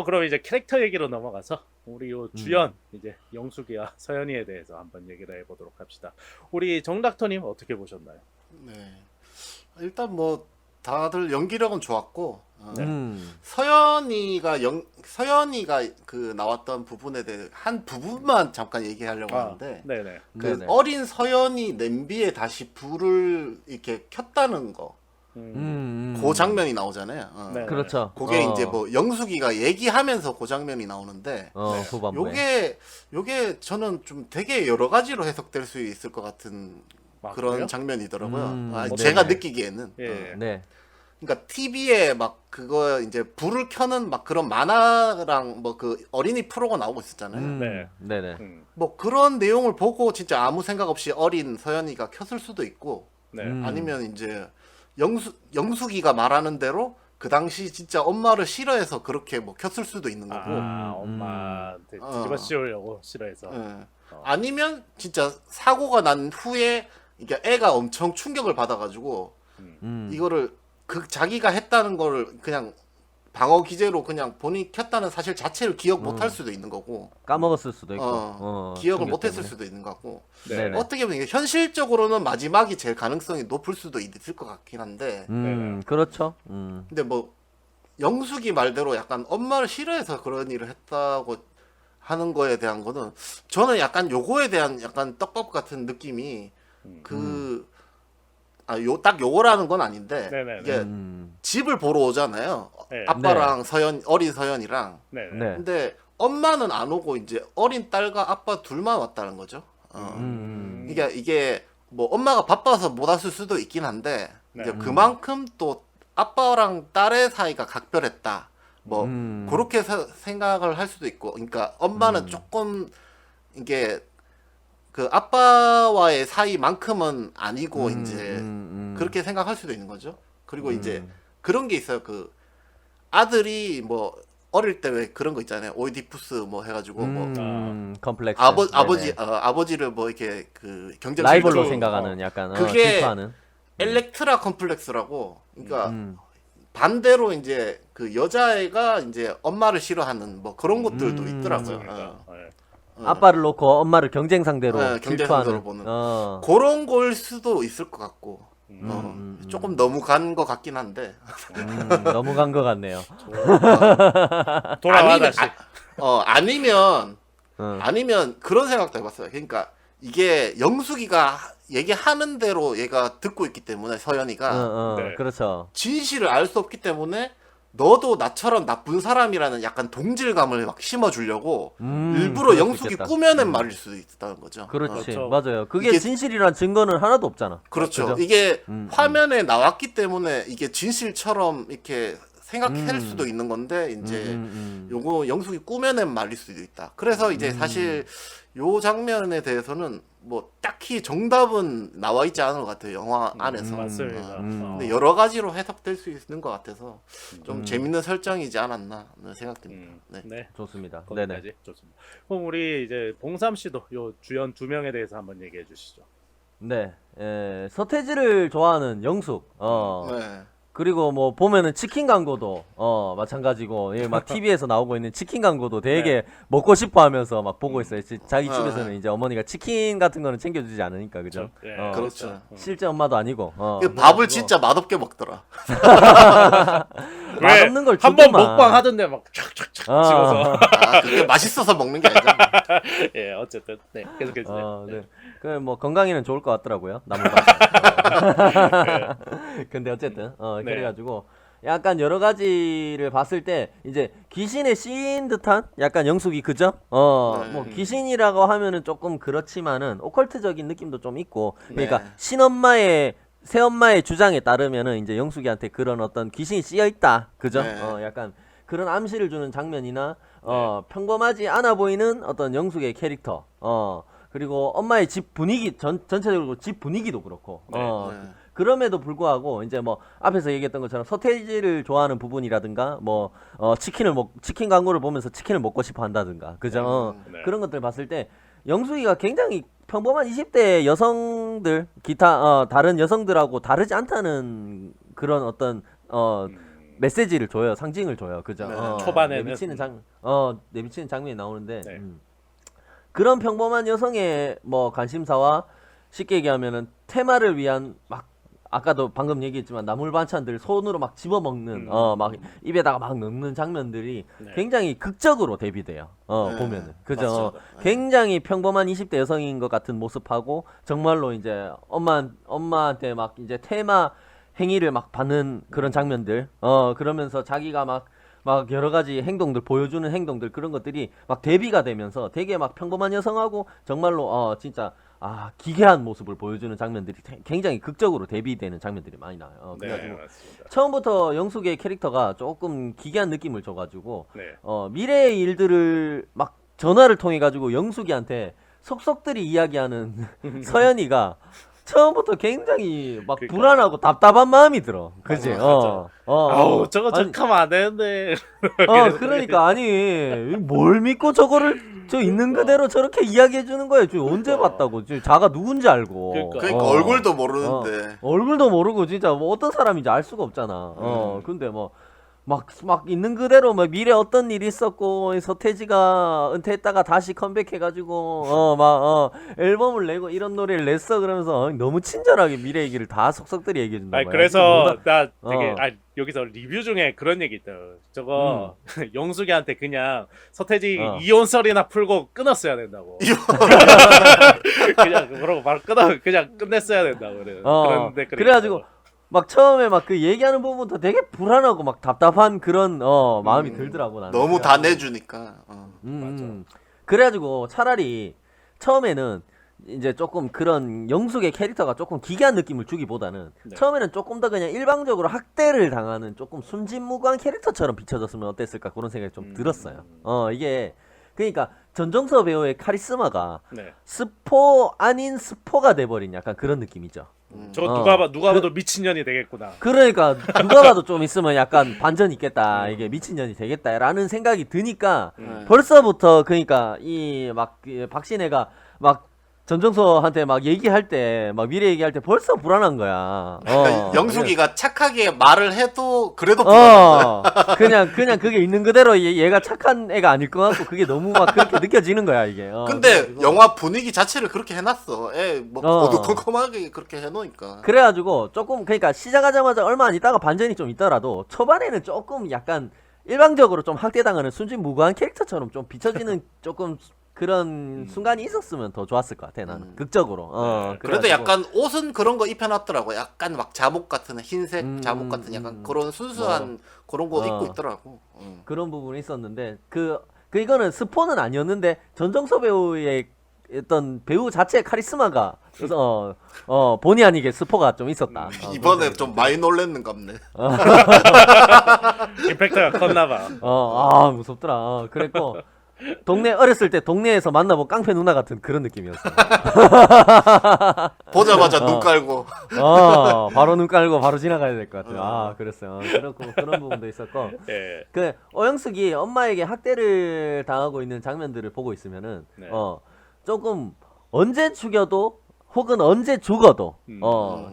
그럼 이제 캐릭터 얘기로 넘어가서 우리 요 음. 주연 이제 영숙이와 서연이에 대해서 한번 얘기를 해보도록 합시다. 우리 정닥터님 어떻게 보셨나요? 네. 일단 뭐 다들 연기력은 좋았고 네. 서연이가 그 나왔던 부분에 대해 한 부분만 잠깐 얘기하려고 하는데 네네. 그 네네. 어린 서연이 냄비에 다시 불을 이렇게 켰다는 거. 그 장면이 나오잖아요. 네. 그렇죠. 그게 이제 뭐 영숙이가 얘기하면서 그 장면이 나오는데 네. 후반부에. 요게 저는 좀 되게 여러 가지로 해석될 수 있을 것 같은 그런 그래요? 장면이더라고요. 네. 제가 네. 느끼기에는. 예. 네. 그러니까 TV에 막 그거 이제 불을 켜는 막 그런 만화랑 뭐 그 어린이 프로가 나오고 있었잖아요. 네. 네네. 뭐 그런 내용을 보고 진짜 아무 생각 없이 어린 서연이가 켰을 수도 있고 네. 아니면 이제 영숙이가 말하는 대로 그 당시 진짜 엄마를 싫어해서 그렇게 뭐 켰을 수도 있는 거고 엄마한테 뒤집어 씌우려고 싫어해서. 예. 아니면 진짜 사고가 난 후에 이게 애가 엄청 충격을 받아가지고 이거를 자기가 했다는 거를 그냥 방어 기제로 그냥 본인이 켰다는 사실 자체를 기억 못 할 수도 있는 거고 까먹었을 수도 있고. 기억을 충격 못 했을 때문에. 수도 있는 것 같고 네. 어떻게 보면 이게 현실적으로는 마지막이 제일 가능성이 높을 수도 있을 것 같긴 한데 그렇죠. 근데 뭐 영숙이 말대로 약간 엄마를 싫어해서 그런 일을 했다고 하는 거에 대한 거는 저는 약간 요거에 대한 약간 떡밥 같은 느낌이 딱 요거라는 건 아닌데 네네네. 이게 집을 보러 오잖아요. 네. 아빠랑 어린 서연이랑. 네. 네. 근데 엄마는 안 오고 이제 어린 딸과 아빠 둘만 왔다는 거죠. 이게 뭐 엄마가 바빠서 못 왔을 수도 있긴 한데 이제 그만큼 또 아빠랑 딸의 사이가 각별했다. 뭐 그렇게 생각을 할 수도 있고, 그러니까 엄마는 조금 이게 그 아빠와의 사이만큼은 아니고 이제 그렇게 생각할 수도 있는 거죠. 그리고 이제 그런 게 있어요. 그 아들이 뭐 어릴 때 왜 그런 거 있잖아요. 오이디푸스 뭐 해가지고 뭐 컴플렉스. 아버지를 뭐 이렇게 그 경쟁 라이벌로 실조- 생각하는 약간 그게 질투하는. 엘렉트라 컴플렉스라고. 그러니까 반대로 이제 그 여자애가 이제 엄마를 싫어하는 뭐 그런 것들도 있더라고요. 그러니까. 네. 아빠를 놓고 엄마를 경쟁 상대로 네, 경쟁 질투하는. 상대로 보는. 그런 걸 수도 있을 것 같고. 조금 너무 간 것 같긴 한데. 너무 간 것 같네요. 돌아와 아니면, 다시. 아니면 그런 생각도 해봤어요. 그러니까 이게 영숙이가 얘기하는 대로 얘가 듣고 있기 때문에 서연이가 네. 그렇죠. 진실을 알 수 없기 때문에 너도 나처럼 나쁜 사람이라는 약간 동질감을 막 심어주려고 일부러 그럴 수 영숙이 있겠다. 꾸며낸 말일 수도 있다는 거죠. 그렇지. 그렇죠. 맞아요. 그게 이게- 진실이란 증거는 하나도 없잖아. 그렇죠. 그죠? 이게 화면에 나왔기 때문에 이게 진실처럼 이렇게 생각할 수도 있는 건데 이제 요거 영숙이 꾸며낸 말일 수도 있다. 그래서 이제 사실 요 장면에 대해서는 뭐 딱히 정답은 나와 있지 않은 것 같아요. 영화 안에서. 맞습니다. 근데 여러 가지로 해석될 수 있는 것 같아서 좀 재밌는 설정이지 않았나 하는 생각됩니다. 네. 네. 좋습니다. 네네. 거기까지 좋습니다. 그럼 우리 이제 봉삼 씨도 요 주연 두 명에 대해서 한번 얘기해 주시죠. 네. 서태지를 좋아하는 영숙. 네. 그리고 뭐 보면은 치킨 광고도 마찬가지고 막 TV에서 나오고 있는 치킨 광고도 되게 먹고 싶어 하면서 막 보고 있어요. 자기 집에서는 이제 어머니가 치킨 같은 거는 챙겨주지 않으니까 그죠? 예, 그렇죠. 실제 엄마도 아니고. 그 밥을 진짜 맛없게 먹더라. 맛없는 걸 한번 주더만. 먹방 하던데 막 촥촥촥 찍어서. 그게 맛있어서 먹는 게 아니잖아. 예, 어쨌든 네, 계속해 주세요. 네. 그 뭐 건강에는 좋을 것 같더라고요. 나물밥. 근데 어쨌든 네. 그래가지고 약간 여러 가지를 봤을 때 이제 귀신에 씌인 듯한 약간 영숙이 그죠? 뭐 귀신이라고 하면은 조금 그렇지만은 오컬트적인 느낌도 좀 있고 그러니까 네. 새엄마의 주장에 따르면은 이제 영숙이한테 그런 어떤 귀신이 씌여 있다. 그죠? 네. 약간 그런 암시를 주는 장면이나 평범하지 않아 보이는 어떤 영숙의 캐릭터. 그리고 엄마의 집 분위기 전체적으로 집 분위기도 그렇고. 네. 그럼에도 불구하고 이제 뭐 앞에서 얘기했던 것처럼 서태지를 좋아하는 부분이라든가 뭐 치킨 광고를 보면서 치킨을 먹고 싶어 한다든가. 그죠? 네. 그런 것들 봤을 때 영숙이가 굉장히 평범한 20대 여성들 기타 다른 여성들하고 다르지 않다는 그런 어떤 메시지를 줘요, 상징을 줘요, 그죠? 네. 초반에는. 내비치는 장면이 나오는데 네. 그런 평범한 여성의 뭐 관심사와 쉽게 얘기하면은 테마를 위한 막 아까도 방금 얘기했지만 나물 반찬들 손으로 막 집어먹는 막 입에다가 막 넣는 장면들이 네. 굉장히 극적으로 대비돼요. 네. 보면은 그죠? 맞습니다. 네. 굉장히 평범한 20대 여성인 것 같은 모습하고 정말로 이제 엄마한테 막 이제 테마 행위를 막 받는 그런 장면들. 그러면서 자기가 막 여러 가지 행동들 보여주는 행동들 그런 것들이 막 대비가 되면서 되게 막 평범한 여성하고 정말로 진짜 기괴한 모습을 보여주는 장면들이 굉장히 극적으로 대비되는 장면들이 많이 나와요. 네, 그래가지고 맞습니다. 처음부터 영숙의 캐릭터가 조금 기괴한 느낌을 줘가지고 네. 미래의 일들을 막 전화를 통해 가지고 영숙이한테 속속들이 이야기하는 서연이가 처음부터 굉장히 막 그러니까. 불안하고 답답한 마음이 들어. 그지? 맞아. 아우 저거 하면 안 되는데. 그러니까 아니 뭘 믿고 저거를 저 있는 그대로 저렇게 이야기해 주는 거야. 저 언제 봤다고? 저 자가 누군지 알고. 그러니까 얼굴도 모르는데. 얼굴도 모르고 진짜 뭐 어떤 사람인지 알 수가 없잖아. 근데 뭐 막 있는 그대로 뭐 미래 어떤 일이 있었고 서태지가 은퇴했다가 다시 컴백해가지고 앨범을 내고 이런 노래를 냈어 그러면서 너무 친절하게 미래 얘기를 다 속속들이 얘기해준단 아니 말이야. 그래서 나 되게 어. 여기서 리뷰 중에 그런 얘기 있다. 저거 영숙이한테 그냥 서태지 어. 이혼설이나 풀고 끊었어야 된다고. 그냥 그러고 바로 그냥 끝냈어야 된다고 그래. 그런 댓글이 그래가지고 있더라고. 막 처음에 막 그 얘기하는 부분부터 되게 불안하고 막 답답한 그런 마음이 들더라고 나는. 너무 다 내주니까. 그래가지고 차라리 처음에는 이제 조금 그런 영숙의 캐릭터가 조금 기괴한 느낌을 주기보다는 네. 처음에는 조금 더 그냥 일방적으로 학대를 당하는 조금 순진무구한 캐릭터처럼 비춰졌으면 어땠을까 그런 생각이 좀 들었어요. 이게 그러니까 전정서 배우의 카리스마가 네. 스포 아닌 스포가 돼버린 약간 그런 느낌이죠. 저거 누가 봐도 미친년이 되겠구나. 그러니까 누가 봐도 좀 있으면 약간 반전 있겠다. 이게 미친년이 되겠다라는 생각이 드니까 벌써부터 그러니까 이 막 박신혜가 막 전정서한테 막 얘기할 때 막 미래 얘기할 때 벌써 불안한 거야. 그러니까 영숙이가 착하게 말을 해도 그래도 그냥 그게 있는 그대로 얘가 착한 애가 아닐 것 같고 그게 너무 막 그렇게 느껴지는 거야 이게. 근데 그래가지고. 영화 분위기 자체를 그렇게 해놨어. 뭐 어두컴컴하게 그렇게 해놓으니까. 그래가지고 조금 그러니까 시작하자마자 얼마 안 있다가 반전이 좀 있더라도 초반에는 조금 약간 일방적으로 좀 학대당하는 순진무구한 캐릭터처럼 좀 비춰지는 조금 그런 순간이 있었으면 더 좋았을 것 같아 나는 극적으로. 그래도 그래가지고. 약간 옷은 그런 거 입혀놨더라고. 약간 막 잠옷 같은 흰색 잠옷 같은 약간 그런 순수한 그런 거 입고 있더라고. 그런 부분이 있었는데 그 이거는 스포는 아니었는데 전정서 배우의 어떤 배우 자체의 카리스마가 그래서 본의 아니게 스포가 좀 있었다. 이번에 좀 많이 놀랬는갑네. 임팩트가 컸나봐. 무섭더라. 그랬고 동네 어렸을 때 동네에서 만나본 깡패 누나 같은 그런 느낌이었어. 보자마자 눈 깔고. 바로 눈 깔고 바로 지나가야 될 것 같아. 그랬어요. 그런 부분도 있었고. 예. 그 오영숙이 엄마에게 학대를 당하고 있는 장면들을 보고 있으면은 네. 조금 언제 죽여도 혹은 언제 죽어도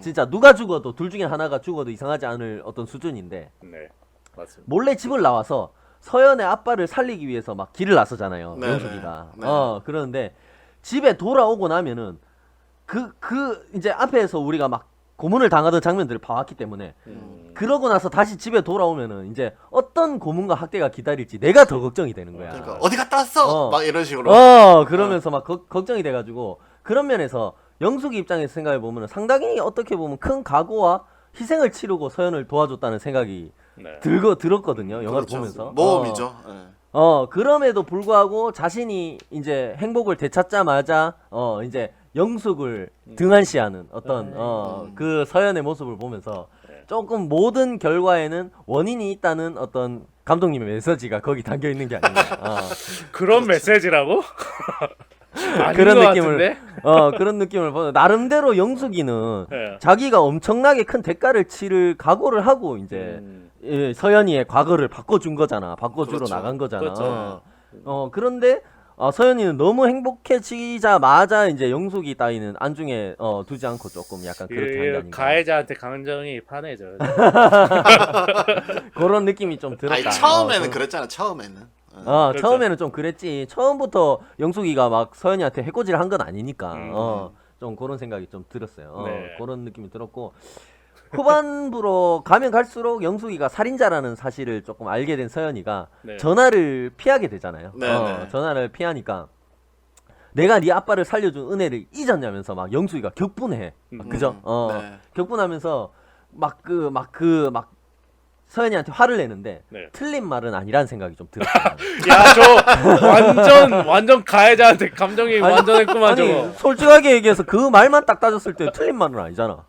진짜 누가 죽어도 둘 중에 하나가 죽어도 이상하지 않을 어떤 수준인데 네. 맞습니다. 몰래 집을 나와서 서연의 아빠를 살리기 위해서 막 길을 나서잖아요. 네네. 영숙이가. 네. 그러는데 집에 돌아오고 나면은 이제 앞에서 우리가 막 고문을 당하던 장면들을 봐왔기 때문에 그러고 나서 다시 집에 돌아오면은 이제 어떤 고문과 학대가 기다릴지 내가 더 걱정이 되는 거야. 그러니까 어디 갔다 왔어? 막 이런 식으로. 그러면서 막 걱정이 돼가지고 그런 면에서 영숙이 입장에서 생각해 보면은 상당히 어떻게 보면 큰 각오와 희생을 치르고 서연을 도와줬다는 생각이 네. 들었거든요. 영화를 그렇죠. 보면서. 모험이죠. 그럼에도 불구하고 자신이 이제 행복을 되찾자마자 이제 영숙을 등한시하는 어떤 그 서연의 모습을 보면서 조금 모든 결과에는 원인이 있다는 어떤 감독님의 메시지가 거기 담겨 있는 게 아닌가. 그런 메시지라고? 아닌 그런 것 느낌을 같은데? 그런 느낌을 보는 나름대로 영숙이는 예. 자기가 엄청나게 큰 대가를 치를 각오를 하고 이제 서연이의 과거를 바꿔준 거잖아. 바꿔주러 그렇죠. 나간 거잖아. 그렇죠. 그런데 서연이는 너무 행복해지자마자 이제 영숙이 따위는 안중에 두지 않고 조금 약간 그렇게 한 게 그 아닌가. 가해자한테 감정이 판해져요. 그런 느낌이 좀 들었다. 아니 처음에는 어, 그랬잖아. 처음에는. 그렇죠. 처음에는 좀 그랬지. 처음부터 영숙이가 막 서연이한테 해코지를 한 건 아니니까. 좀 그런 생각이 좀 들었어요. 네. 그런 느낌이 들었고 후반부로 가면 갈수록 영숙이가 살인자라는 사실을 조금 알게 된 서연이가 네. 전화를 피하게 되잖아요. 네, 네. 전화를 피하니까 내가 네 아빠를 살려준 은혜를 잊었냐면서 막 영숙이가 격분해. 그죠? 네. 격분하면서 막 서연이한테 화를 내는데 네. 틀린 말은 아니라는 생각이 좀 들었어요. 야, 저 완전 가해자한테 감정이 완전 했구만 아니 저거. 솔직하게 얘기해서 그 말만 딱 따졌을 때 틀린 말은 아니잖아.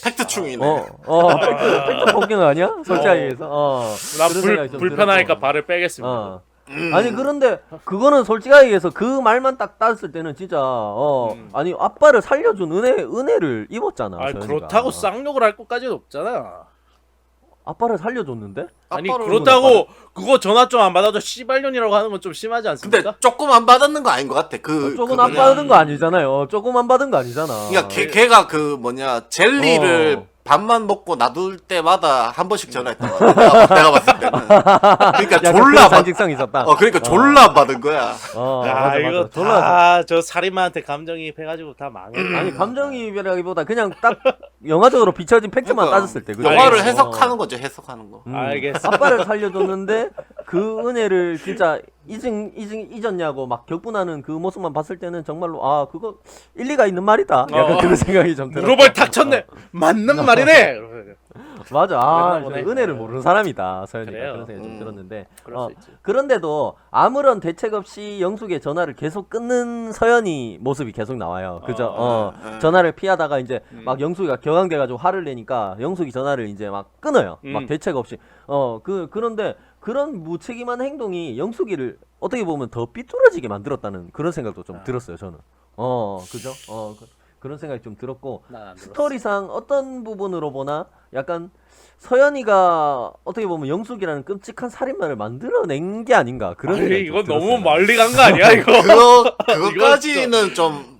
팩트충이네. 팩트 폭행 아니야? 솔직하게 얘기해서. 나 그런 생각이 좀 불편하니까 들었고. 발을 빼겠습니다. 아니 그런데 그거는 솔직하게 얘기해서 그 말만 딱 따졌을 때는 진짜 아니 아빠를 살려준 은혜를 입었잖아. 아니 서연이가. 그렇다고 쌍욕을 할 것까지는 없잖아. 아빠를 살려줬는데? 아니 아빠를 그렇다고 그거 전화 좀 안 받아도 씨발년이라고 하는 건 좀 심하지 않습니까? 근데 조금 안 받았는 거 아닌 것 같아. 조금 안 받은 거 아니잖아요. 조금 안 받은 거 아니잖아. 그러니까 걔가 그 뭐냐 젤리를 반만 먹고 놔둘 때마다 한 번씩 전화했던 거야. 내가 봤을 때는. 그러니까 약간 졸라 그런 받. 상징성이 있었다. 그러니까 졸라 받은 거야. 야 맞아, 이거 졸라 다 저 살인마한테 감정이입해가지고 다 망했네. 아니 감정이입이라기보다 그냥 딱 영화적으로 비춰진 팩트만 그러니까 따졌을 때 그죠? 영화를 알겠어. 해석하는 거죠. 해석하는 거. 알겠어. 아빠를 살려줬는데 그 은혜를 진짜 잊었냐고 막 격분하는 그 모습만 봤을 때는 정말로 아 그거 일리가 있는 말이다. 약간 그런 생각이 좀 들었어. 무릎을 탁 쳤네. 맞는 말이네. 맞아. 그랬나 진짜 보네. 은혜를 모르는 사람이다. 서연이가 그래요. 그런 생각이 좀 들었는데 그럴 수 있지. 그런데도 아무런 대책 없이 영숙의 전화를 계속 끊는 서연이 모습이 계속 나와요. 그죠? 전화를 피하다가 이제 막 영숙이가 격앙돼가지고 화를 내니까 영숙이 전화를 이제 막 끊어요. 막 대책 없이. 그런데 그런 무책임한 행동이 영숙이를 어떻게 보면 더 삐뚤어지게 만들었다는 그런 생각도 좀 들었어요. 저는. 그죠? 그런 생각이 좀 들었고 난안 들었어. 스토리상 어떤 부분으로 보나 약간 서연이가 어떻게 보면 영숙이라는 끔찍한 살인마를 만들어낸 게 아닌가 그런 아니 생각이 좀 이거 너무 들었어요. 멀리 간 거 아니야 이거? 그거까지는 좀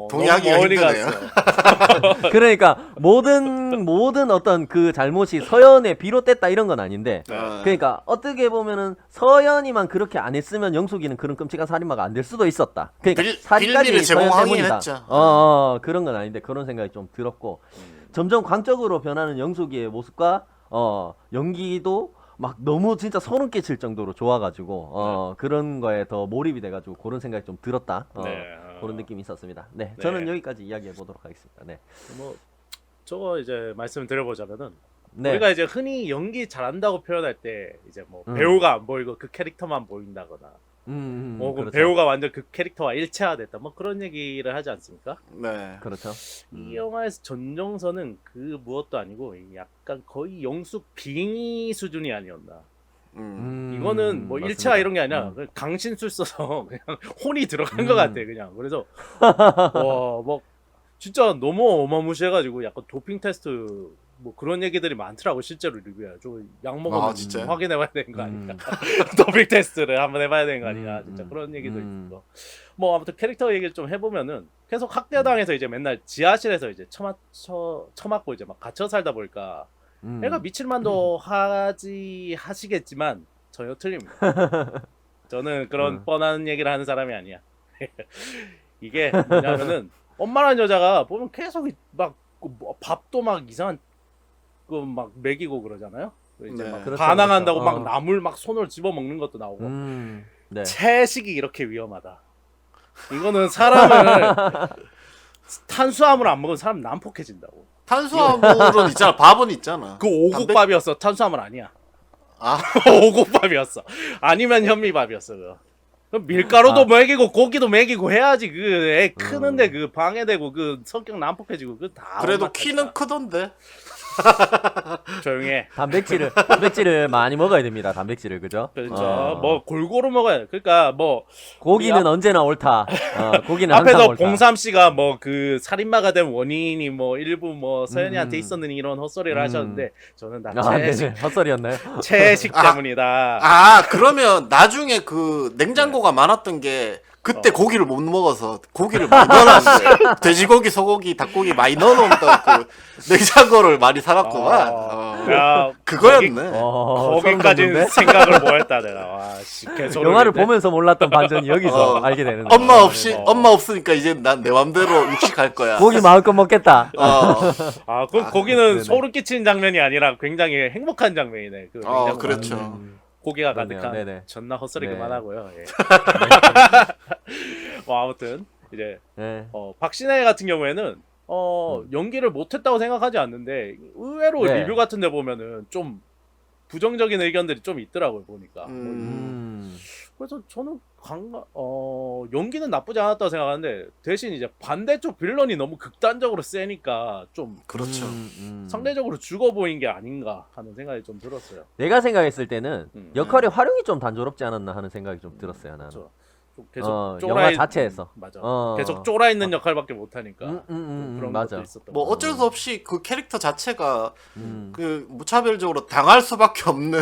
동의하기가 너무 멀리 힘드네요. 갔어. 그러니까 모든 어떤 그 잘못이 서연에 비롯됐다 이런 건 아닌데 그러니까 어떻게 보면은 서연이만 그렇게 안 했으면 영숙이는 그런 끔찍한 살인마가 안 될 수도 있었다. 그러니까 살인까지 빌미를 서연 제공하긴 때문이다. 했죠. 그런 건 아닌데 그런 생각이 좀 들었고 점점 광적으로 변하는 영숙이의 모습과 연기도 막 너무 진짜 소름 끼칠 정도로 좋아가지고 그런 거에 더 몰입이 돼가지고 그런 생각이 좀 들었다. 네. 그런 느낌이 있었습니다. 네, 네. 저는 여기까지 이야기해 보도록 하겠습니다. 네, 뭐 저거 이제 말씀을 드려보자면은 네. 우리가 이제 흔히 연기 잘한다고 표현할 때 이제 뭐 배우가 안 보이고 그 캐릭터만 보인다거나 뭐 그렇죠. 배우가 완전 그 캐릭터와 일체화됐다 뭐 그런 얘기를 하지 않습니까? 네. 그렇죠. 이 영화에서 전정선은 그 무엇도 아니고 약간 거의 영숙 빙의 수준이 아니었나. 이거는 뭐 맞습니다. 일체화 이런 게 아니라 그냥 강신술 써서 그냥 혼이 들어간 것 같아 그냥. 그래서 와뭐 진짜 너무 어마무시해가지고 약간 도핑 테스트 뭐 그런 얘기들이 많더라고 실제로 리뷰에. 저 약 먹으면 진짜요? 확인해봐야 되는 거 아닌가. 도핑 테스트를 한번 해봐야 되는 거 아닌가. 진짜 그런 얘기도 있고. 뭐 아무튼 캐릭터 얘기를 좀 해보면은 계속 학대당해서 이제 맨날 지하실에서 이제 처맞고 이제 막 갇혀 살다 보니까 애가 미칠만도 하시겠지만 전혀 틀립니다. 저는 그런 뻔한 얘기를 하는 사람이 아니야. 이게 뭐냐면은 엄마라는 여자가 보면 계속 막 밥도 막 이상한 거 막 먹이고 그러잖아요. 이제 네. 막 그렇죠, 반항한다고 그렇죠. 막 나물 막 손으로 집어 먹는 것도 나오고. 네. 채식이 이렇게 위험하다. 이거는 사람을 탄수화물 안 먹으면 사람 난폭해진다고. 탄수화물은 있잖아. 밥은 있잖아. 그 오곡밥이었어. 탄수화물 아니야. 아. 오곡밥이었어. 아니면 현미밥이었어. 그거. 그럼 밀가루도 먹이고 고기도 먹이고 해야지 그 애 크는데 그 방해되고 그 성격 난폭해지고 그 다. 그래도 엄마 키는 탓이야. 크던데. 조용해. 단백질을 많이 먹어야 됩니다. 단백질을 그죠? 그렇죠. 뭐 골고루 먹어야 돼. 그러니까 뭐 고기는 우리 언제나 옳다. 고기는 항상 앞에서 옳다. 봉삼 씨가 뭐 그 살인마가 된 원인이 뭐 일부 뭐 서연이한테 음. 있었는 이런 헛소리를 하셨는데 저는 다 네네. 헛소리였나요? 채식 때문이다. 그러면 나중에 그 냉장고가 많았던 게 그때 고기를 못 먹어서 고기를 많이 넣어놨는데 돼지고기, 소고기, 닭고기 많이 넣어놓는다고 그 냉장고를 많이 사놨구만. 야, 그거였네. 거기까지 소름 생각을 못 했다 내가. 와, 씨, 개소리를 영화를 했네. 보면서 몰랐던 반전이 여기서 알게 되는 거예요. 엄마 없으니까 이제 난 내 맘대로 육식할 거야. 고기 마음껏 먹겠다. 거기는 네네. 소름 끼치는 장면이 아니라 굉장히 행복한 장면이네. 그 냉장고 그렇죠. 고기가 그러네요. 가득한 네네. 존나 헛소리 네. 그만하고요. 예. 뭐 아무튼 이제 네. 박신혜 같은 경우에는 연기를 못했다고 생각하지 않는데 의외로 네. 리뷰 같은데 보면은 좀 부정적인 의견들이 좀 있더라고요 보니까. 그래서 저는 연기는 나쁘지 않았다고 생각하는데 대신 이제 반대쪽 빌런이 너무 극단적으로 세니까 좀 그렇죠. 상대적으로 죽어 보인 게 아닌가 하는 생각이 좀 들었어요. 내가 생각했을 때는 역할의 활용이 좀 단조롭지 않았나 하는 생각이 좀 들었어요. 나는. 그렇죠. 좀 계속 영화 자체에서. 맞아. 어. 계속 쫄아 있는 역할밖에 못 하니까 그런 맞아. 것도 있었던. 뭐 것 어쩔 수 없이 그 캐릭터 자체가 음. 그 무차별적으로 당할 수밖에 없는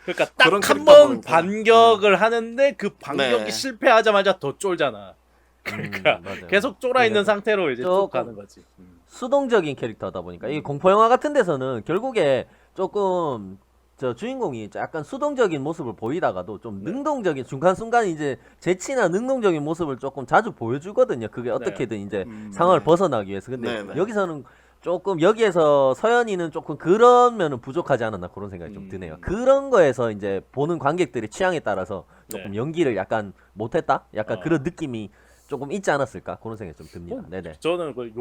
그러니까 그런 딱 한 캐릭터 번 보니까. 반격을 하는데 그 반격이 네. 실패하자마자 더 쫄잖아. 그러니까 맞아요. 계속 쫄아 있는 그래서 상태로 이제 쭉 조금 가는 거지. 수동적인 캐릭터다 보니까 이 공포 영화 같은 데서는 결국에 조금 저 주인공이 약간 수동적인 모습을 보이다가도 좀 네. 능동적인 순간순간 이제 재치나 능동적인 모습을 조금 자주 보여주거든요. 그게 어떻게든 이제 상황을 네. 벗어나기 위해서. 근데 네, 네. 여기서는 조금 여기에서 서연이는 조금 그런 면은 부족하지 않았나 그런 생각이 좀 드네요. 그런 거에서 이제 보는 관객들의 취향에 따라서 조금 네. 연기를 약간 못했다? 약간 어. 그런 느낌이 조금 있지 않았을까 그런 생각이 좀 듭니다. 네네. 저는 그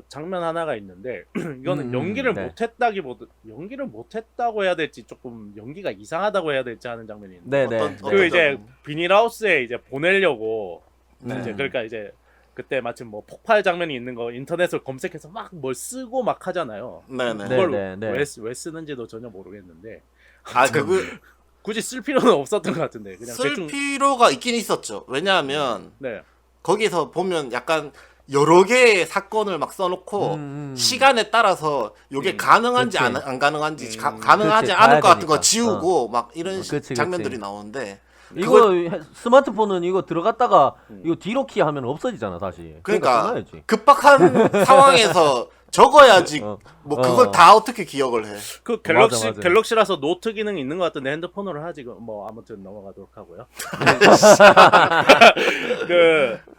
장면 하나가 있는데 이거는 연기를 네. 못했다기보다 연기를 못했다고 해야 될지 조금 연기가 이상하다고 해야 될지 하는 장면이 있는데 네네. 그 이제 비닐하우스에 이제 보내려고 네. 이제 그러니까 이제 그때 마침 뭐 폭발 장면이 있는 거 인터넷을 검색해서 막 뭘 쓰고 막 하잖아요. 네네. 그걸 네, 네, 네. 왜 쓰는지도 전혀 모르겠는데 그거 굳이 쓸 필요는 없었던 것 같은데 그냥 쓸 대충 필요가 있긴 있었죠. 왜냐하면 네. 거기서 보면 약간 여러 개의 사건을 막 써놓고 시간에 따라서 이게 가능한지 그치. 안 가능한지 가능하지 그치, 않을 봐야 것 같은 거 되니까. 지우고 막 이런 그치, 장면들이 그치. 나오는데 이거 스마트폰은 이거 들어갔다가 이거 뒤로 키하면 없어지잖아 다시. 그러니까 끊어야지. 급박한 상황에서 적어야지 어. 뭐 그걸 다 어떻게 기억을 해. 그 갤럭시 맞아. 갤럭시라서 노트 기능이 있는 것 같은데 핸드폰으로 하지 뭐 아무튼 넘어가도록 하고요.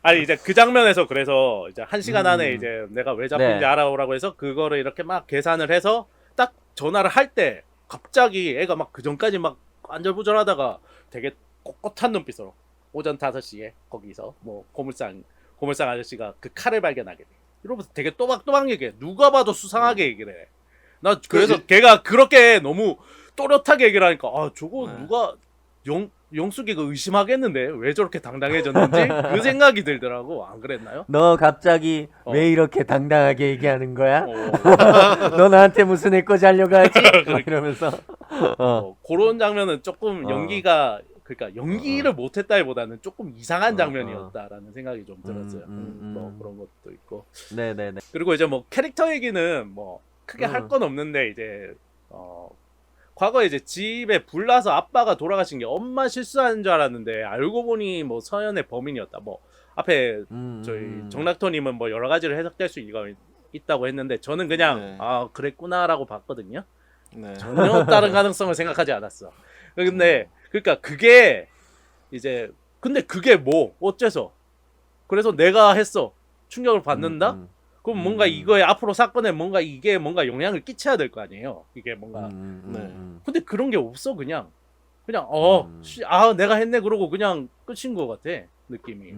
아니 이제 그 장면에서 그래서 이제 1시간 안에 이제 내가 왜 잡힌지 네. 알아오라고 해서 그거를 이렇게 막 계산을 해서 딱 전화를 할 때 갑자기 애가 막 그 전까지 막 안절부절하다가 되게 꼿꼿한 눈빛으로 오전 5시에 거기서 뭐 고물상 아저씨가 그 칼을 발견하게 돼. 이러면서 되게 또박또박 얘기해. 누가 봐도 수상하게 얘기를 해. 나 그래서 걔가 그렇게 너무 또렷하게 얘기를 하니까 저거 누가 영숙이가 의심하겠는데 왜 저렇게 당당해졌는지 그 생각이 들더라고. 안 그랬나요? 너 갑자기 왜 이렇게 당당하게 얘기하는 거야? 어, 너 나한테 무슨 해코지 하려고 하지? 이러면서 그런 장면은 조금 연기가 그러니까 연기를 어. 못했다기보다는 조금 이상한 장면이었다라는 생각이 좀 들었어요. 뭐 그런 것도 있고. 네네네. 그리고 이제 뭐 캐릭터 얘기는 뭐 크게 할 건 없는데 이제 과거에 이제 집에 불 나서 아빠가 돌아가신 게 엄마 실수하는 줄 알았는데 알고 보니 뭐 서연의 범인이었다. 뭐 앞에 저희 정락토님은 뭐 여러 가지로 해석될 수 있다고 했는데 저는 그냥 네. 그랬구나라고 봤거든요. 네. 전혀 다른 가능성을 생각하지 않았어. 근데 그러니까 그게 이제 근데 그게 뭐 어째서? 그래서 내가 했어. 충격을 받는다? 그럼 뭔가 이거에 앞으로 사건에 뭔가 이게 뭔가 영향을 끼쳐야 될 거 아니에요. 이게 뭔가. 근데 그런 게 없어 그냥 내가 했네 그러고 그냥 끝인 것 같아 느낌이.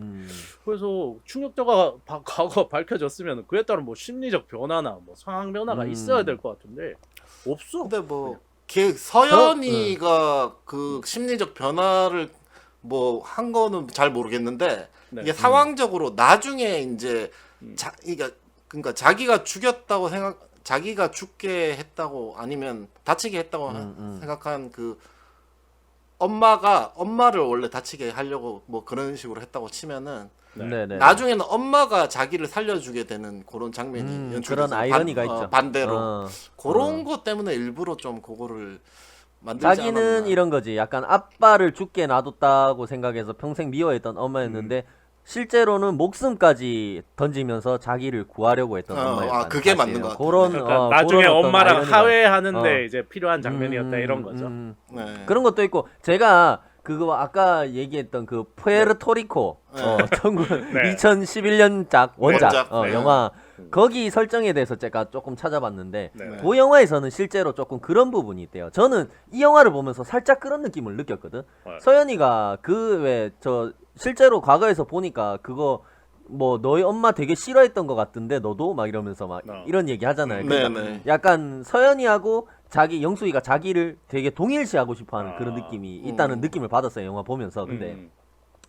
그래서 충격자가 과거 밝혀졌으면 그에 따른 뭐 심리적 변화나 뭐 상황 변화가 있어야 될 것 같은데 없어. 근데 뭐 서연이가 그 심리적 변화를 뭐 한 거는 잘 모르겠는데 네. 이게 상황적으로 나중에 이제 그러니까 그러니까 자기가 죽였다고 자기가 죽게 했다고 아니면 다치게 했다고 생각한 그 엄마를 원래 다치게 하려고 뭐 그런 식으로 했다고 치면은 네네. 나중에는 엄마가 자기를 살려주게 되는 그런 장면이 연출돼서 그런 아이러니가 있죠. 반대로 그런 어. 것 때문에 일부러 좀 그거를 만들지 자기는 않았나. 이런 거지. 약간 아빠를 죽게 놔뒀다고 생각해서 평생 미워했던 엄마였는데 실제로는 목숨까지 던지면서 자기를 구하려고 했던 엄마였다. 그게 맞는 것 같아요. 그런 그러니까 나중에 그런 어떤 엄마랑 아이러니가 화해하는데 이제 필요한 장면이었다 이런 거죠. 네. 그런 것도 있고 제가 그거 아까 얘기했던 그 푸에르토리코 네. 2011년작 원작 네. 영화 거기 설정에 대해서 제가 조금 찾아봤는데 네. 그 영화에서는 실제로 조금 그런 부분이 있대요. 저는 이 영화를 보면서 살짝 그런 느낌을 느꼈거든. 네. 서연이가 그 왜 저 실제로 과거에서 보니까 그거 뭐 너희 엄마 되게 싫어했던 것 같은데 너도 막 이러면서 막 이런 얘기 하잖아요. 그러니까 네네. 약간 서연이하고 자기 영숙이가 자기를 되게 동일시하고 싶어하는 그런 느낌이 있다는 느낌을 받았어요. 영화 보면서. 근데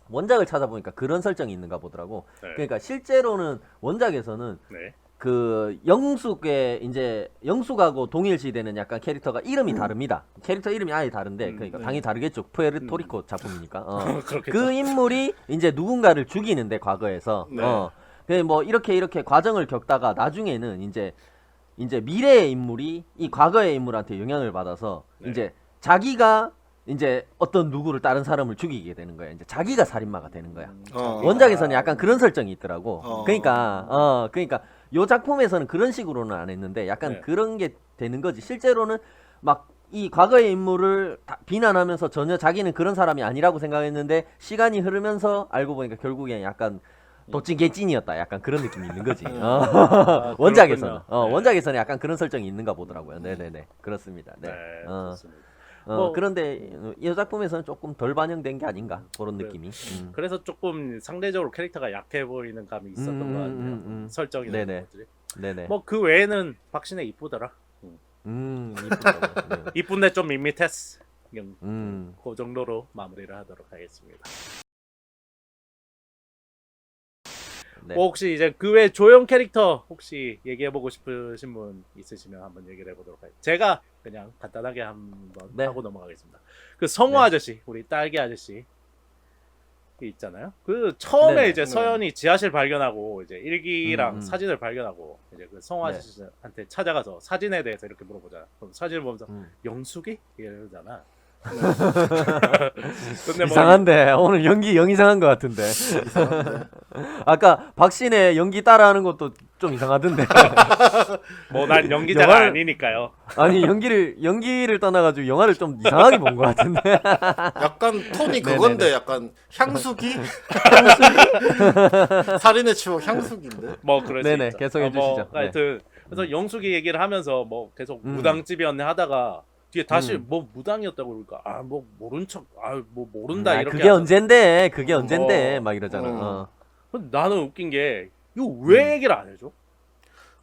원작을 찾아보니까 그런 설정이 있는가 보더라고. 네. 그러니까 실제로는 원작에서는 네. 그 영숙의 이제 영숙하고 동일시되는 약간 캐릭터가 이름이 다릅니다. 캐릭터 이름이 아예 다른데 그러니까 당연히 다르겠죠. 푸에르토리코 작품이니까. 그렇겠죠. 그 인물이 이제 누군가를 죽이는데 과거에서 네. 뭐 이렇게 과정을 겪다가 나중에는 이제 미래의 인물이 이 과거의 인물한테 영향을 받아서 네. 이제 자기가 이제 어떤 누구를 다른 사람을 죽이게 되는 거야. 이제 자기가 살인마가 되는 거야. 원작에서는 약간 그런 설정이 있더라고. 그러니까 요 작품에서는 그런 식으로는 안 했는데 약간 네. 그런 게 되는 거지. 실제로는 막 이 과거의 인물을 비난하면서 전혀 자기는 그런 사람이 아니라고 생각했는데 시간이 흐르면서 알고 보니까 결국엔 약간 도찐개찐이었다. 약간 그런 느낌이 있는 거지. 원작에서는. 그렇군요. 네. 원작에서는 약간 그런 설정이 있는가 보더라고요. 네네네. 그렇습니다. 네. 네, 좋습니다. 그런데 이 작품에서는 조금 덜 반영된 게 아닌가 그런 그래. 느낌이. 그래서 조금 상대적으로 캐릭터가 약해 보이는 감이 있었던 것 같아요. 설정이나 네네. 이런 것들이. 네네. 뭐 그 외에는 박신혜 이쁘더라. 이쁘더라고요. 네. 이쁜데 좀 밋밋했어. 그냥 음. 그 정도로 마무리를 하도록 하겠습니다. 네. 뭐 혹시 이제 그 외 조연 캐릭터 혹시 얘기해보고 싶으신 분 있으시면 한번 얘기를 해보도록 할게요. 제가 그냥 간단하게 한번 네. 하고 넘어가겠습니다. 그 성우 네. 아저씨, 우리 딸기 아저씨 있잖아요. 그 처음에 네네. 이제 서연이 지하실 발견하고 이제 일기랑 음. 사진을 발견하고 이제 그 성우 네. 아저씨한테 찾아가서 사진에 대해서 이렇게 물어보잖아. 그럼 사진을 보면서 음. 영숙이 이러잖아. 근데 뭐 이상한데 오늘 연기 영 이상한 것 같은데. 아까 박신혜 연기 따라하는 것도 좀 이상하던데. 난 연기자가 영화를- 아니니까요. 아니 연기를 떠나가지고 영화를 좀 이상하게 본 것 같은데. 약간 톤이 네네네. 그건데 약간 향수기? 살인의 추억 향수기인데. 뭐 그럴 수 네네, 있죠. 계속해 주시죠. 네. 하여튼 그래서 영숙이 얘기를 하면서 뭐 계속 무당집이었네 하다가 뒤에 다시 뭐 무당이었다고 그러니까 뭐 모른 척 뭐 모른다 이렇게 그게 하잖아. 언젠데 그게 언젠데 막 이러잖아. 근데 나는 웃긴 게 이거 왜 얘기를 안 해줘?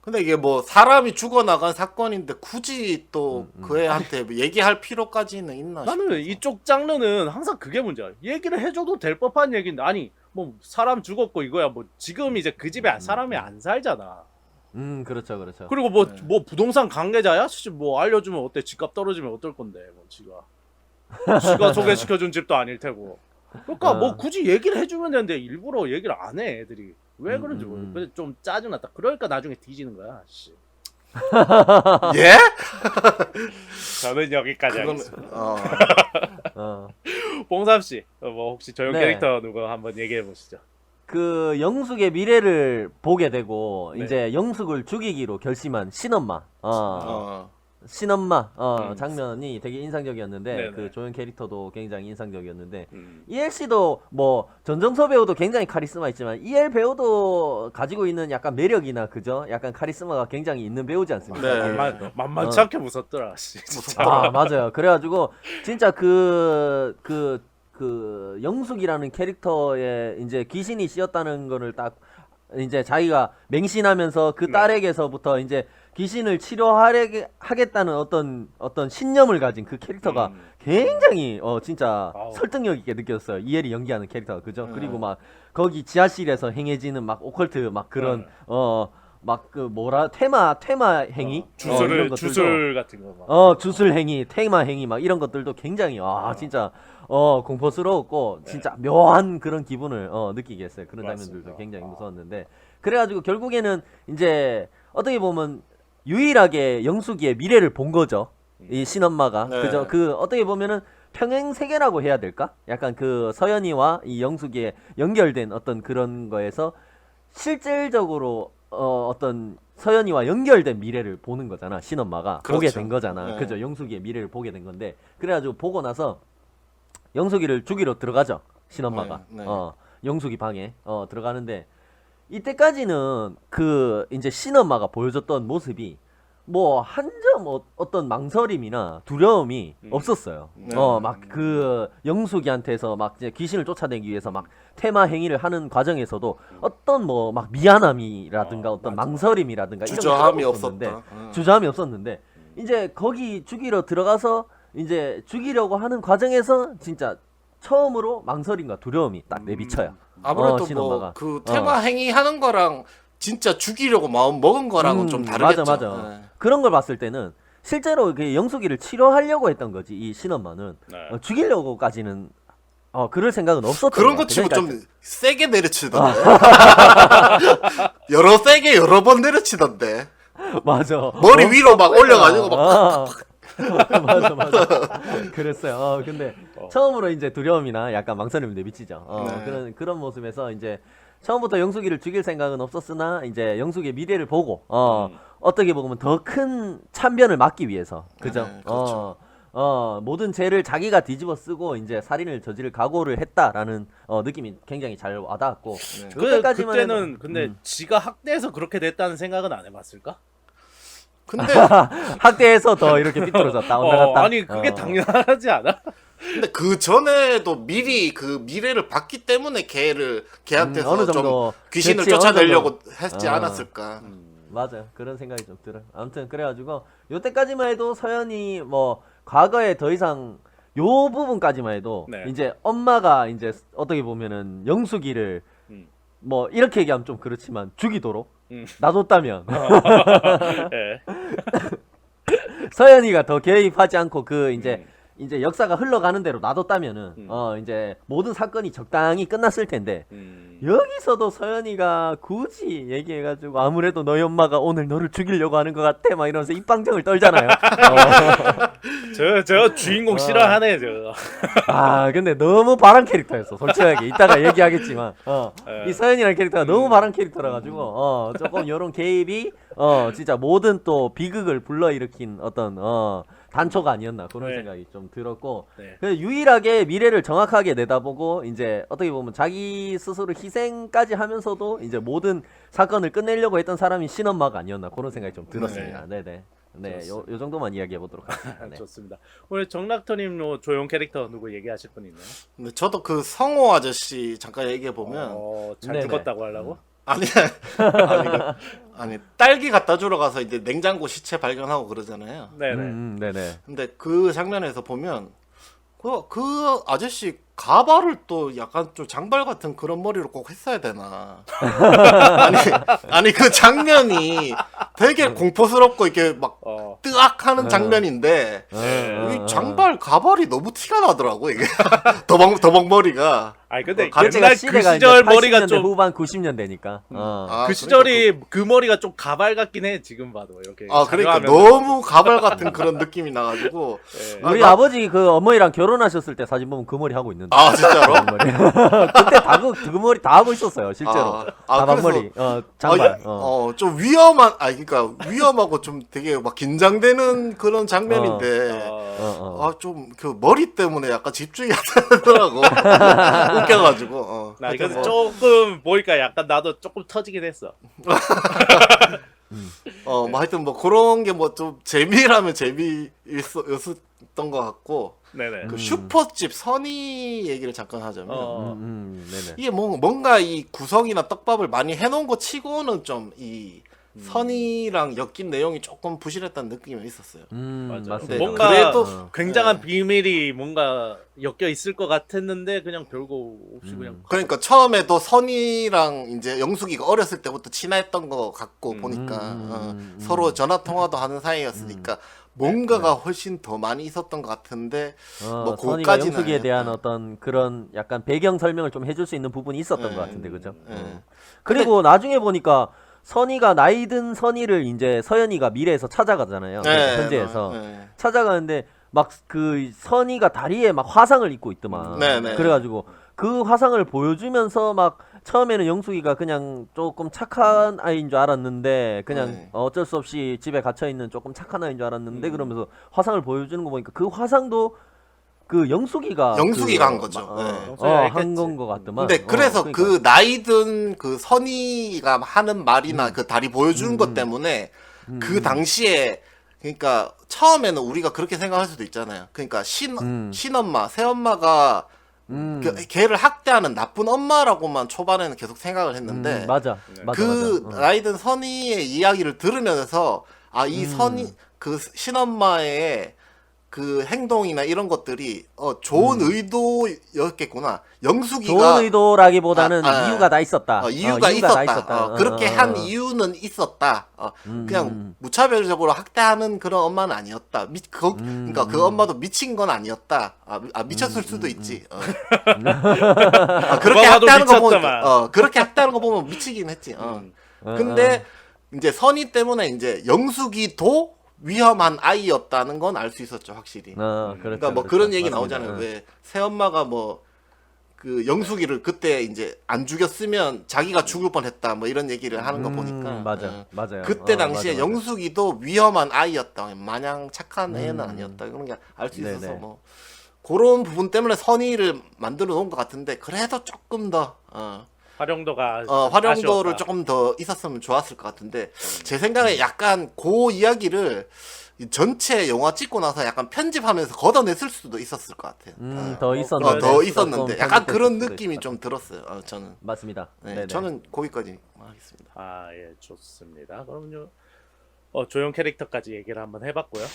근데 이게 뭐 사람이 죽어나간 사건인데 굳이 또 그 애한테 얘기할 필요까지는 있나 나는 싶어서. 이쪽 장르는 항상 그게 문제야. 얘기를 해줘도 될 법한 얘기인데 아니 뭐 사람 죽었고 이거야 뭐 지금 이제 그 집에 사람이 안 살잖아. 그렇죠, 그렇죠. 그리고 뭐 부동산 관계자야? 뭐 알려주면 어때? 집값 떨어지면 어떨 건데? 뭐 지가 소개시켜준 집도 아닐 테고. 그러니까 뭐 굳이 얘기를 해주면 되는데 일부러 얘기를 안 해 애들이. 왜 그런지 모르겠어. 그래서 좀 짜증났다. 그러니까 나중에 뒤지는 거야. 씨. 예? 저는 여기까지 그건 하겠습니다. 봉삼 씨, 뭐 혹시 조연 네. 캐릭터 누구 한번 얘기해 보시죠. 그 영숙의 미래를 보게 되고 네. 이제 영숙을 죽이기로 결심한 신엄마. 신엄마 장면이 되게 인상적이었는데 네네. 그 조연 캐릭터도 굉장히 인상적이었는데 음. 이엘 씨도 뭐 전정서 배우도 굉장히 카리스마 있지만 이엘 배우도 가지고 있는 약간 매력이나 그죠? 약간 카리스마가 굉장히 있는 배우지 않습니까? 네. 만만치 않게 무섭더라. 씨, 진짜. 맞아요. 그래가지고 진짜 그 영숙이라는 캐릭터에 이제 귀신이 씌었다는 거를 딱 이제 자기가 맹신하면서 그 네. 딸에게서부터 이제 귀신을 치료하겠다는 어떤 신념을 가진 그 캐릭터가 굉장히 진짜 아우. 설득력 있게 느꼈어요. 이엘이 연기하는 캐릭터가 그죠? 그리고 막 거기 지하실에서 행해지는 막 오컬트 막 그런 막 그 뭐라 테마 행위 이런 주술 것들도 주술 같은 거 막. 주술 행위, 테마 행위 막 이런 것들도 굉장히 진짜 공포스러웠고 진짜 묘한 그런 기분을 느끼게 했어요. 그런 맞습니다. 장면들도 굉장히 무서웠는데 그래가지고 결국에는 이제 어떻게 보면 유일하게 영숙이의 미래를 본 거죠. 이 신엄마가 네. 그죠? 그 어떻게 보면은 평행 세계라고 해야 될까? 약간 그 서연이와 이 영숙이 연결된 어떤 그런 거에서 실질적으로 어떤 서연이와 연결된 미래를 보는 거잖아. 신엄마가 보게 그렇죠. 된 거잖아. 네. 그죠? 영숙이의 미래를 보게 된 건데 그래가지고 보고 나서 영숙이를 죽이러 들어가죠. 신엄마가 네, 네. 영숙이 방에 들어가는데 이때까지는 그 이제 신엄마가 보여줬던 모습이 뭐 한 점 어떤 망설임이나 두려움이 없었어요. 네. 막 그 영숙이한테서 막 이제 귀신을 쫓아내기 위해서 막 테마 행위를 하는 과정에서도 어떤 뭐 막 미안함이라든가 어떤 맞아. 망설임이라든가 이런 게 주저함이 하나도 없었는데, 없었다. 주저함이 없었는데 이제 거기 죽이러 들어가서 이제 죽이려고 하는 과정에서 진짜 처음으로 망설임과 두려움이 딱 내비쳐요. 아무래도 신엄마가. 뭐 그 테마 행위 하는 거랑 진짜 죽이려고 마음 먹은 거랑은 좀 맞아, 다르겠죠. 맞아. 네. 그런 걸 봤을 때는 실제로 그 영숙이를 치료하려고 했던 거지 이 신엄마는 네. 죽이려고까지는 그럴 생각은 없었던 그런 것 거 같아. 치고 그러니까 좀 세게 내려치던데. 세게 여러 번 내려치던데. 맞아. 머리 위로 막 올려가지고 막. 맞아. 그랬어요. 근데 처음으로 이제 두려움이나 약간 망설임을 내비치죠. 네. 그런 모습에서 이제 처음부터 영숙이를 죽일 생각은 없었으나 이제 영숙의 미래를 보고 어떻게 보면 더 큰 참변을 막기 위해서 그죠? 네, 그렇죠. 모든 죄를 자기가 뒤집어 쓰고 이제 살인을 저지를 각오를 했다라는 느낌이 굉장히 잘 와닿았고 네. 그때까지만 그때는 해도- 근데 지가 학대해서 그렇게 됐다는 생각은 안 해봤을까? 근데 학대해서 더 이렇게 삐뚤어졌다 엇나갔다. 아니 그게 당연하지 않아? 그 전에도 미리 그 미래를 봤기 때문에 걔한테서 어느 좀 정도 귀신을 그치, 어느 쫓아내려고 했지 어. 않았을까. 맞아요. 그런 생각이 좀 들어요. 아무튼 그래가지고 요때까지만 해도 서연이 뭐 과거에 더 이상 요 부분까지만 해도 네. 이제 엄마가 이제 어떻게 보면은 영숙이를 음. 뭐 이렇게 얘기하면 좀 그렇지만 죽이도록 음. 놔뒀다면 예. 서연이가 더 개입하지 않고 그 이제 음. 이제 역사가 흘러가는 대로 놔뒀다면은 이제 모든 사건이 적당히 끝났을 텐데 여기서도 서연이가 굳이 얘기해가지고 아무래도 너희 엄마가 오늘 너를 죽이려고 하는 것 같아 막 이러면서 입방정을 떨잖아요. 저 주인공 싫어하네 저. 근데 너무 바람 캐릭터였어 솔직하게 이따가 얘기하겠지만 예. 이 서연이라는 캐릭터가 너무 바람 캐릭터라 가지고 조금 요런 개입이 진짜 모든 또 비극을 불러일으킨 어떤 단초가 아니었나 그런 네. 생각이 좀 들었고 네. 그래서 유일하게 미래를 정확하게 내다보고 이제 어떻게 보면 자기 스스로 희생까지 하면서도 이제 모든 사건을 끝내려고 했던 사람이 신엄마가 아니었나 그런 생각이 좀 들었습니다. 네네. 네, 요 정도만 이야기해 보도록 하겠습니다. 네. 좋습니다. 오늘 정락터님 조용 캐릭터 누구 얘기하실 분 있나요? 근데 저도 그 성호 아저씨 잠깐 얘기해 보면 잘 네네. 죽었다고 하려고? 아니 딸기 갖다 주러 가서 이제 냉장고 시체 발견하고 그러잖아요. 네네. 네네. 근데 그 장면에서 보면 그 아저씨 가발을 또 약간 좀 장발 같은 그런 머리로 꼭 했어야 되나? 아니 그 장면이 되게 공포스럽고 이렇게 막 뜨악하는 장면인데 이 장발 가발이 너무 티가 나더라고 이게 더벅 머리가. 아니 근데 그때가 옛날 그 시대가 시절 이제 머리가 80년대 좀 후반 90년대니까. 아, 그 시절이 그 머리가 좀 가발 같긴 해 지금 봐도 이렇게. 그러니까 자료화면에서. 너무 가발 같은 그런 느낌이 나가지고. 예. 우리 아버지 그 어머니랑 결혼하셨을 때 사진 보면 그 머리 하고 있는데. 아 진짜로? 그 머리. 그때 그 머리 다 하고 있었어요, 실제로. 다방머리, 장발. 좀 위험한, 그러니까 위험하고 좀 되게 막 긴장되는 그런 장면인데, 좀 그 머리 때문에 약간 집중이 안 되더라고. 웃겨가지고. 나 이거 하여튼 뭐, 조금 보니까 약간 나도 조금 터지긴 했어. 뭐 하여튼 뭐 그런 게 뭐 좀 재미라면 재미였었던 것 같고, 네네. 그 슈퍼집 선희 얘기를 잠깐 하자면, 네네. 이게 뭔가 이 구성이나 떡밥을 많이 해놓은 거 치고는 좀 이 선이랑 엮인 내용이 조금 부실했다는 느낌이 있었어요. 맞아요. 맞습니다. 뭔가 그래도 굉장한 네. 비밀이 뭔가 엮여 있을 것 같았는데 그냥 별거 없이 그냥 그러니까 처음에도 선이랑 이제 영숙이가 어렸을 때부터 친했던 것 같고 보니까 서로 전화 통화도 하는 사이였으니까 뭔가가 훨씬 더 많이 있었던 것 같은데 뭐 선이가 그것까지는 영숙이에 대한 아니었다. 어떤 그런 약간 배경 설명을 좀 해줄 수 있는 부분이 있었던 네. 것 같은데 그죠? 네. 그리고 나중에 보니까 선이가 나이 든 선이를 이제 서연이가 미래에서 찾아가잖아요. 네, 현재에서 네. 찾아가는데 막 그 선이가 다리에 막 화상을 입고 있더만. 네, 네. 그래가지고 그 화상을 보여주면서 막 처음에는 영숙이가 그냥 조금 착한 아이인 줄 알았는데 그냥 네. 어쩔 수 없이 집에 갇혀 있는 조금 착한 아이인 줄 알았는데 그러면서 화상을 보여주는 거 보니까 그 화상도 그 영숙이가 한 거죠. 네. 영숙이가 한 했겠지. 건 것 같더만. 근데 그래서 그러니까. 그 나이 든 그 선이가 하는 말이나 그 다리 보여주는 것 때문에 그 당시에 그러니까 처음에는 우리가 그렇게 생각할 수도 있잖아요. 그러니까 신엄마, 새엄마가 걔를 학대하는 나쁜 엄마라고만 초반에는 계속 생각을 했는데 맞아. 맞아. 그 맞아. 나이 든 선이의 이야기를 들으면서 아 이 선이 그 신엄마의 그 행동이나 이런 것들이 좋은 의도였겠구나. 영숙이가 좋은 의도라기보다는 아, 이유가 다 있었다. 이유가 다 있었다. 있었다. 그렇게 한 이유는 있었다. 그냥 무차별적으로 학대하는 그런 엄마는 아니었다. 그러니까 그 엄마도 미친 건 아니었다. 미쳤을 수도 있지. 그렇게 봐도 학대하는 거 미쳤다만. 보면 그렇게 학대하는 거 보면 미치긴 했지. 근데 이제 선이 때문에 이제 영숙이도 위험한 아이였다는 건 알 수 있었죠, 확실히. 그렇죠, 그러니까 뭐 그렇죠. 그런 얘기 맞습니다. 나오잖아요. 왜 새엄마가 뭐 그 영숙이를 그때 이제 안 죽였으면 자기가 죽을 뻔했다. 뭐 이런 얘기를 하는 거 보니까 맞아. 맞아요. 그때 당시에 맞아, 맞아. 영숙이도 위험한 아이였다. 마냥 착한 애는 아니었다. 그런 게 알 수 있어서 네네. 뭐 그런 부분 때문에 선의를 만들어 놓은 것 같은데 그래도 조금 더 활용도가 활용도를 아쉬웠다. 조금 더 있었으면 좋았을 것 같은데 제 생각에 약간 그 이야기를 이 전체 영화 찍고 나서 약간 편집하면서 걷어냈을 수도 있었을 것 같아요. 더 있었는데. 더 있었는데 조금 약간 편집됐을 그런 수도 느낌이 있을 좀 들었어요. 저는. 맞습니다. 네, 네네. 저는 거기까지 하겠습니다. 아, 예, 좋습니다. 그럼요. 조용 캐릭터까지 얘기를 한번 해봤고요.